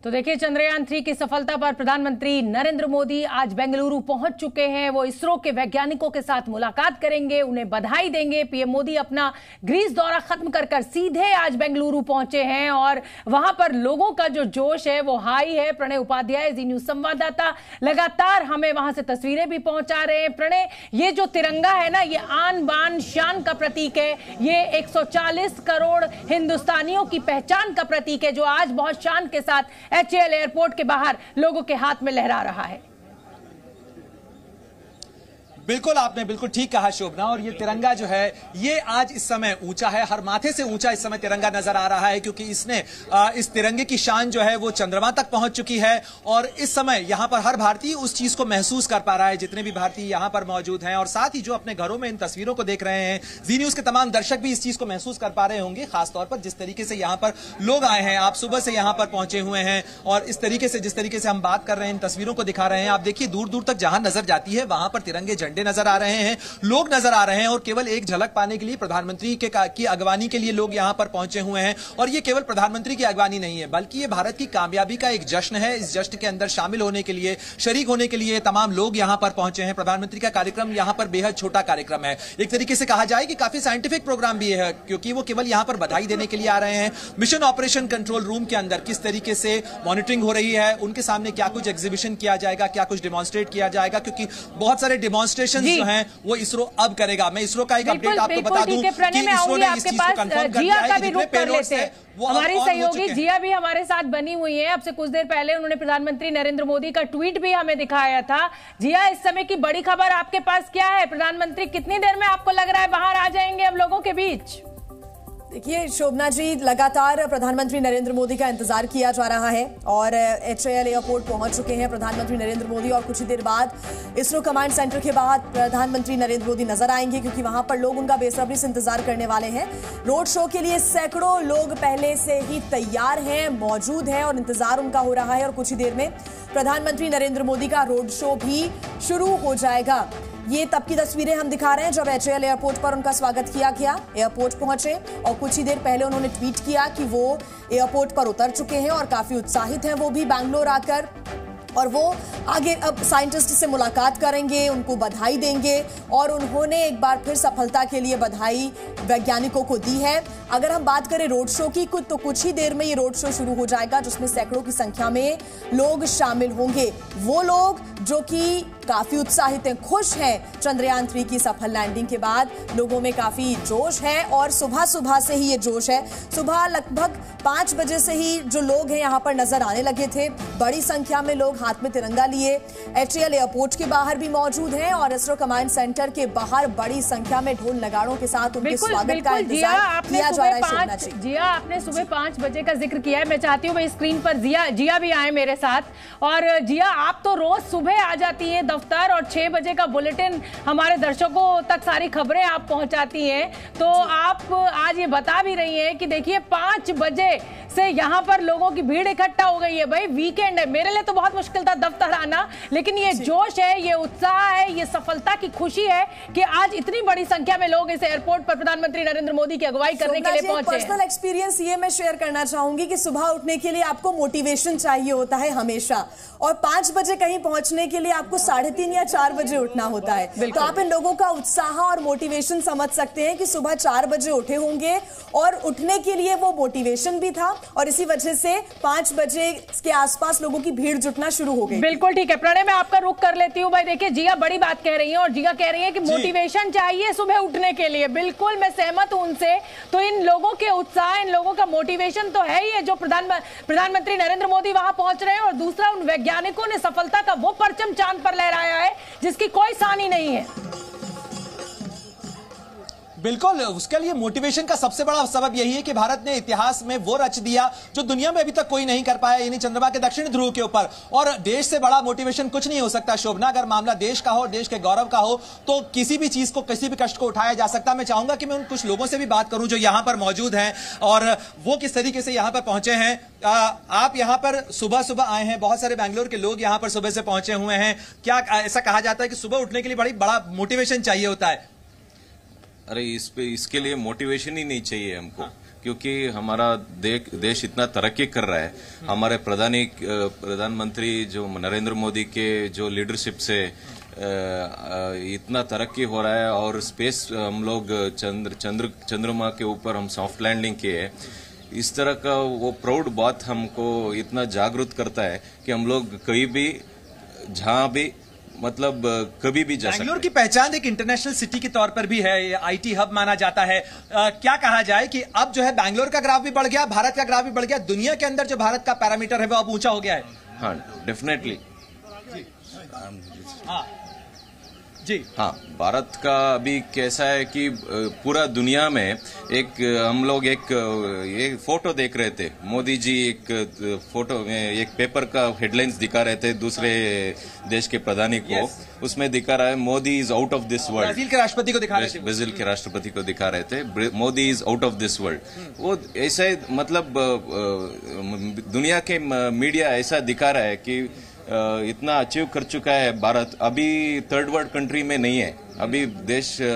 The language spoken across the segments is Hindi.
तो देखिए, चंद्रयान 3 की सफलता पर प्रधानमंत्री नरेंद्र मोदी आज बेंगलुरु पहुंच चुके हैं। वो इसरो के वैज्ञानिकों के साथ मुलाकात करेंगे, उन्हें बधाई देंगे। पीएम मोदी अपना ग्रीस दौरा खत्म कर सीधे आज बेंगलुरु पहुंचे हैं और वहां पर लोगों का जो जोश है वो हाई है। प्रणय उपाध्याय, जी न्यूज संवाददाता, लगातार हमें वहां से तस्वीरें भी पहुंचा रहे हैं। प्रणय, ये जो तिरंगा है ना, ये आन बान शान का प्रतीक है। ये 140 करोड़ हिंदुस्तानियों की पहचान का प्रतीक है, जो आज बहुत शान के साथ HAL एयरपोर्ट के बाहर लोगों के हाथ में लहरा रहा है। बिल्कुल, आपने बिल्कुल ठीक कहा शोभना। और ये तिरंगा जो है ये आज इस समय ऊंचा है, हर माथे से ऊंचा इस समय तिरंगा नजर आ रहा है, क्योंकि इसने इस तिरंगे की शान जो है वो चंद्रमा तक पहुंच चुकी है। और इस समय यहां पर हर भारतीय उस चीज को महसूस कर पा रहा है, जितने भी भारतीय यहां पर मौजूद हैं। और साथ ही जो अपने घरों में इन तस्वीरों को देख रहे हैं, जी न्यूज के तमाम दर्शक भी इस चीज को महसूस कर पा रहे होंगे, खासतौर पर जिस तरीके से यहां पर लोग आए हैं। आप सुबह से यहां पर पहुंचे हुए हैं और इस तरीके से, जिस तरीके से हम बात कर रहे हैं, इन तस्वीरों को दिखा रहे हैं, आप देखिए दूर दूर तक जहां नजर जाती है वहां पर तिरंगे झंडे नजर आ रहे हैं, लोग नजर आ रहे हैं। और केवल एक झलक पाने के लिए प्रधानमंत्री की अगवानी के लिए लोग यहां पर पहुंचे हुए हैं। और ये केवल प्रधानमंत्री की अगवानी नहीं है, बल्कि ये भारत की कामयाबी का एक जश्न है। इस जश्न के अंदर शामिल होने के लिए, शरीक होने के लिए तमाम लोग यहां पर पहुंचे हैं। प्रधानमंत्री का कार्यक्रम यहां पर बेहद छोटा कार्यक्रम है, एक तरीके से कहा जाए कि काफी साइंटिफिक प्रोग्राम भी है, क्योंकि वो केवल यहां पर बधाई देने के लिए आ रहे हैं। मिशन ऑपरेशन कंट्रोल रूम के अंदर किस तरीके से मॉनिटरिंग हो रही है, उनके सामने क्या कुछ एग्जीबिशन किया जाएगा, क्या कुछ डिमॉन्स्ट्रेट किया जाएगा, क्योंकि बहुत सारे डिमॉन्स्ट्रेशन जो हैं वो इसरो अब करेगा। मैं इसरो का एक अपडेट आपको बता दूं कि इसरो ने इस चीज को कंफर्म कर दिया है कि जितने पेलोड्स हैं वो हमारी सहयोगी जिया भी हमारे साथ बनी हुई है। अब से कुछ देर पहले उन्होंने प्रधानमंत्री नरेंद्र मोदी का ट्वीट भी हमें दिखाया था। जिया, इस समय की बड़ी खबर आपके पास क्या है? प्रधानमंत्री कितनी देर में आपको लग रहा है बाहर आ जाएंगे हम लोगों के बीच? देखिए शोभना जी, लगातार प्रधानमंत्री नरेंद्र मोदी का इंतजार किया जा रहा है और HAL एयरपोर्ट पहुंच चुके हैं प्रधानमंत्री नरेंद्र मोदी। और कुछ ही देर बाद इसरो कमांड सेंटर के बाहर प्रधानमंत्री नरेंद्र मोदी नजर आएंगे, क्योंकि वहां पर लोग उनका बेसब्री से इंतजार करने वाले हैं। रोड शो के लिए सैकड़ों लोग पहले से ही तैयार हैं, मौजूद हैं और इंतजार उनका हो रहा है। और कुछ ही देर में प्रधानमंत्री नरेंद्र मोदी का रोड शो भी शुरू हो जाएगा। ये तब की तस्वीरें हम दिखा रहे हैं जब HAL एयरपोर्ट पर उनका स्वागत किया गया। एयरपोर्ट पहुंचे और कुछ ही देर पहले उन्होंने ट्वीट किया कि वो एयरपोर्ट पर उतर चुके हैं और काफी उत्साहित हैं वो भी बैंगलोर आकर। और वो आगे अब साइंटिस्ट से मुलाकात करेंगे, उनको बधाई देंगे और उन्होंने एक बार फिर सफलता के लिए बधाई वैज्ञानिकों को दी है। अगर हम बात करें रोड शो की, तो कुछ ही देर में ये रोड शो शुरू हो जाएगा, जिसमें सैकड़ों की संख्या में लोग शामिल होंगे। वो लोग जो कि काफी उत्साहित हैं, खुश हैं चंद्रयान 3 की सफल लैंडिंग के बाद। लोगों में काफी जोश है और सुबह सुबह से ही ये जोश है। सुबह लगभग 5 बजे से ही जो लोग हैं यहाँ पर नजर आने लगे थे। बड़ी संख्या में लोग हाथ में तिरंगा लिए HAL एयरपोर्ट के बाहर भी मौजूद हैं और इसरो कमांड सेंटर के बाहर बड़ी संख्या में ढोल नगाड़ों के साथ उनके स्वागत का इंतजार किया जा रहा है। जिया, आपने सुबह 5 बजे का जिक्र किया है। मैं चाहती हूँ स्क्रीन पर जिया भी आए मेरे साथ। और जिया, आप तो रोज सुबह आ जाती हैं दफ्तर और 6 बजे का बुलेटिन हमारे दर्शकों तक सारी खबरें आप पहुंचाती हैं। तो आप आज ये बता भी रही हैं कि देखिए 5 बजे से यहाँ पर लोगों की भीड़ इकट्ठा हो गई है। भाई वीकेंड है, मेरे लिए तो बहुत मुश्किल था दफ्तर आना, लेकिन ये जोश है, ये उत्साह है, ये सफलता की खुशी है कि आज इतनी बड़ी संख्या में लोग इस एयरपोर्ट पर प्रधानमंत्री नरेंद्र मोदी की अगुवाई करने के लिए पहुंचे। पर्सनल एक्सपीरियंस ये मैं शेयर करना चाहूंगी कि सुबह उठने के लिए आपको मोटिवेशन चाहिए होता है हमेशा, और 5 बजे कहीं पहुंचने के लिए आपको 3:30 या 4 बजे उठना होता है। तो आप इन लोगों का उत्साह और मोटिवेशन समझ सकते हैं कि सुबह 4 बजे उठे होंगे और उठने के लिए वो मोटिवेशन भी था और इसी वजह से 5 बजे के आसपास लोगों की भीड़ जुटना शुरू हो गई। बिल्कुल ठीक है प्रणय, मैं आपका रुख कर लेती हूँ। भाई देखिए, जिया बड़ी बात कह रही है और जिया कह रही है कि मोटिवेशन चाहिए सुबह उठने के लिए। बिल्कुल मैं सहमत हूं उनसे। तो इन लोगों के उत्साह, इन लोगों का मोटिवेशन तो है ही है जो प्रधानमंत्री नरेंद्र मोदी वहां पहुंच रहे हैं। और दूसरा, उन वैज्ञानिकों ने सफलता का वो परचम चांद पर लहराया है जिसकी कोई सानी नहीं है। बिल्कुल, उसके लिए मोटिवेशन का सबसे बड़ा सबब यही है कि भारत ने इतिहास में वो रच दिया जो दुनिया में अभी तक कोई नहीं कर पाया, यानी चंद्रमा के दक्षिणी ध्रुव के ऊपर। और देश से बड़ा मोटिवेशन कुछ नहीं हो सकता शोभना। अगर मामला देश का हो, देश के गौरव का हो, तो किसी भी चीज को, किसी भी कष्ट को उठाया जा सकता। मैं चाहूंगा कि मैं उन कुछ लोगों से भी बात करूं जो यहां पर मौजूद हैं और वो किस तरीके से यहां पर पहुंचे हैं। आप यहां पर सुबह सुबह आए हैं, बहुत सारे बैंगलोर के लोग यहां पर सुबह से पहुंचे हुए हैं। क्या ऐसा कहा जाता है कि सुबह उठने के लिए बड़ा मोटिवेशन चाहिए होता है? अरे इसके लिए मोटिवेशन ही नहीं चाहिए हमको। क्योंकि हमारा देश इतना तरक्की कर रहा है। हमारे प्रधानमंत्री जो नरेंद्र मोदी के जो लीडरशिप से इतना तरक्की हो रहा है और स्पेस हम लोग चंद्रमा के ऊपर हम सॉफ्ट लैंडिंग किए। इस तरह का वो प्राउड बात हमको इतना जागरूक करता है कि हम लोग कहीं भी जहां भी मतलब कभी भी जा सकते हैं। बैंगलोर की पहचान एक इंटरनेशनल सिटी के तौर पर भी है, ये आईटी हब माना जाता है। क्या कहा जाए कि अब जो है बैंगलोर का ग्राफ भी बढ़ गया, भारत का ग्राफ भी बढ़ गया, दुनिया के अंदर जो भारत का पैरामीटर है वो अब ऊंचा हो गया है। हाँ, डेफिनेटली। हाँ, भारत का अभी कैसा है कि पूरा दुनिया में हम लोग एक फोटो देख रहे थे। मोदी जी एक फोटो में एक पेपर का हेडलाइंस दिखा रहे थे दूसरे देश के प्रधानी को। उसमें दिखा रहा है Modi is out of this world. Brazil के राष्ट्रपति को दिखा रहे थे। ब्राजील के राष्ट्रपति को दिखा रहे थे Modi is out of this world. वो ऐसे मतलब दुनिया के मीडिया ऐसा दिखा रहा है कि इतना अचीव कर चुका है भारत। अभी थर्ड वर्ल्ड कंट्री में नहीं है। अभी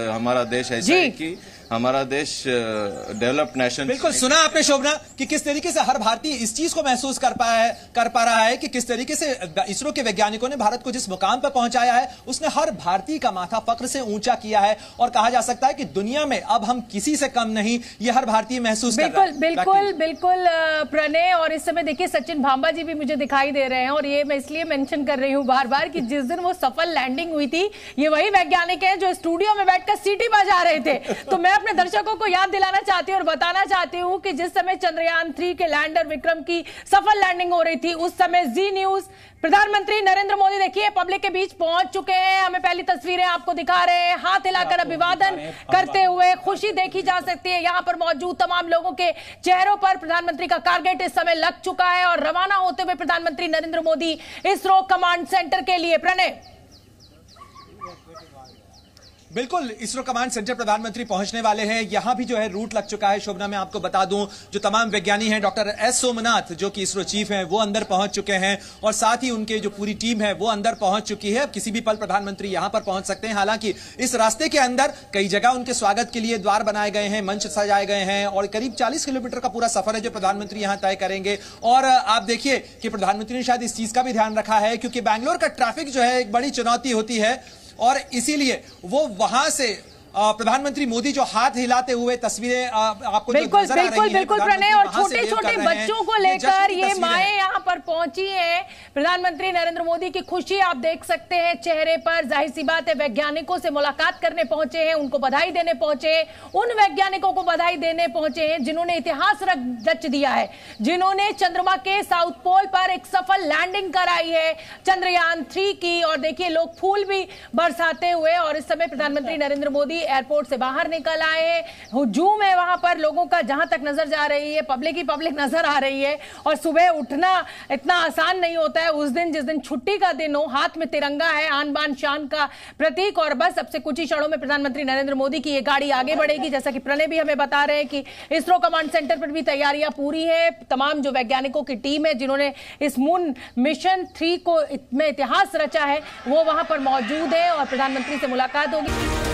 हमारा देश ऐसा है कि हमारा देश डेवलप्ड नेशन। बिल्कुल सुना आपने शोभना कि किस तरीके से हर भारतीय इस चीज को महसूस कर पा रहा है कि किस तरीके से इसरो के वैज्ञानिकों ने भारत को जिस मुकाम पर पहुंचाया है उसने हर भारतीय का माथा फक्र से ऊंचा किया है। और कहा जा सकता है कि दुनिया में अब हम किसी से कम नहीं, ये हर भारतीय महसूस कर रहा है। बिल्कुल प्रणय। और इस समय देखिए सचिन भांबा जी भी मुझे दिखाई दे रहे हैं और ये मैं इसलिए मेंशन कर रही हूं बार बार कि जिस दिन वो सफल लैंडिंग हुई थी ये वही वैज्ञानिक हैं जो स्टूडियो में बैठकर सीटी बजा रहे थे। तो मैं अपने दर्शकों को याद दिलाना चाहती हूं और बताना चाहती हूं कि जिस समय चंद्रयान 3 के लैंडर विक्रम की सफल लैंडिंग हो रही थी उस समय जी न्यूज प्रधानमंत्री नरेंद्र मोदी देखिए पब्लिक के बीच पहुंच चुके हैं। हमें पहली तस्वीरें आपको दिखा रहे हैं, हाथ हिलाकर अभिवादन करते हुए खुशी देखी जा सकती है। यहां पर मौजूद तमाम लोगों के चेहरों पर प्रधानमंत्री का टारगेट इस समय लग चुका है और रवाना होते हुए प्रधानमंत्री नरेंद्र मोदी इसरो कमांड सेंटर के लिए। प्रणय बिल्कुल इसरो कमांड सेंटर प्रधानमंत्री पहुंचने वाले हैं। यहां भी जो है रूट लग चुका है। शोभना मैं आपको बता दूं जो तमाम वैज्ञानिक हैं, डॉक्टर एस सोमनाथ जो कि इसरो चीफ हैं वो अंदर पहुंच चुके हैं और साथ ही उनके जो पूरी टीम है वो अंदर पहुंच चुकी है। अब किसी भी पल प्रधानमंत्री यहां पर पहुंच सकते हैं। हालांकि इस रास्ते के अंदर कई जगह उनके स्वागत के लिए द्वार बनाए गए हैं, मंच सजाए गए हैं और करीब 40 किलोमीटर का पूरा सफर है जो प्रधानमंत्री यहां तय करेंगे। और आप देखिए कि प्रधानमंत्री ने शायद इस चीज का भी ध्यान रखा है क्योंकि बैंगलोर का ट्रैफिक जो है एक बड़ी चुनौती होती है और इसीलिए वो वहां से प्रधानमंत्री मोदी जो हाथ हिलाते हुए तस्वीरें आपको बिल्कुल प्रणय और छोटे छोटे बच्चों को लेकर ये माएं यहां पर पहुंची हैं। प्रधानमंत्री नरेंद्र मोदी की खुशी आप देख सकते हैं चेहरे पर। जाहिर सी बात है वैज्ञानिकों से मुलाकात करने पहुंचे हैं, उनको बधाई देने पहुंचे हैं। उन वैज्ञानिकों को बधाई देने पहुंचे हैं जिन्होंने इतिहास रच दिया है, जिन्होंने चंद्रमा के साउथ पोल पर एक सफल लैंडिंग कराई है चंद्रयान 3 की। और देखिए लोग फूल भी बरसाते हुए और इस समय प्रधानमंत्री नरेंद्र मोदी एयरपोर्ट से बाहर निकल आए हैं। हुजूम है वहां पर लोगों का, जहां तक नजर जा रही है पब्लिक ही पब्लिक नजर आ रही है। और सुबह उठना इतना आसान नहीं होता है उस दिन जिस दिन छुट्टी का दिन हो। हाथ में तिरंगा है, आन बान शान का प्रतीक। और बस अब से कुछ ही क्षणों में प्रधानमंत्री नरेंद्र मोदी की ये गाड़ी आगे बढ़ेगी। जैसा कि प्रणय भी हमें बता रहे हैं कि इसरो कमांड सेंटर पर भी तैयारियां पूरी है। तमाम जो वैज्ञानिकों की टीम है जिन्होंने इस मून मिशन 3 को में इतिहास रचा है वो वहां पर मौजूद है और प्रधानमंत्री से मुलाकात होगी।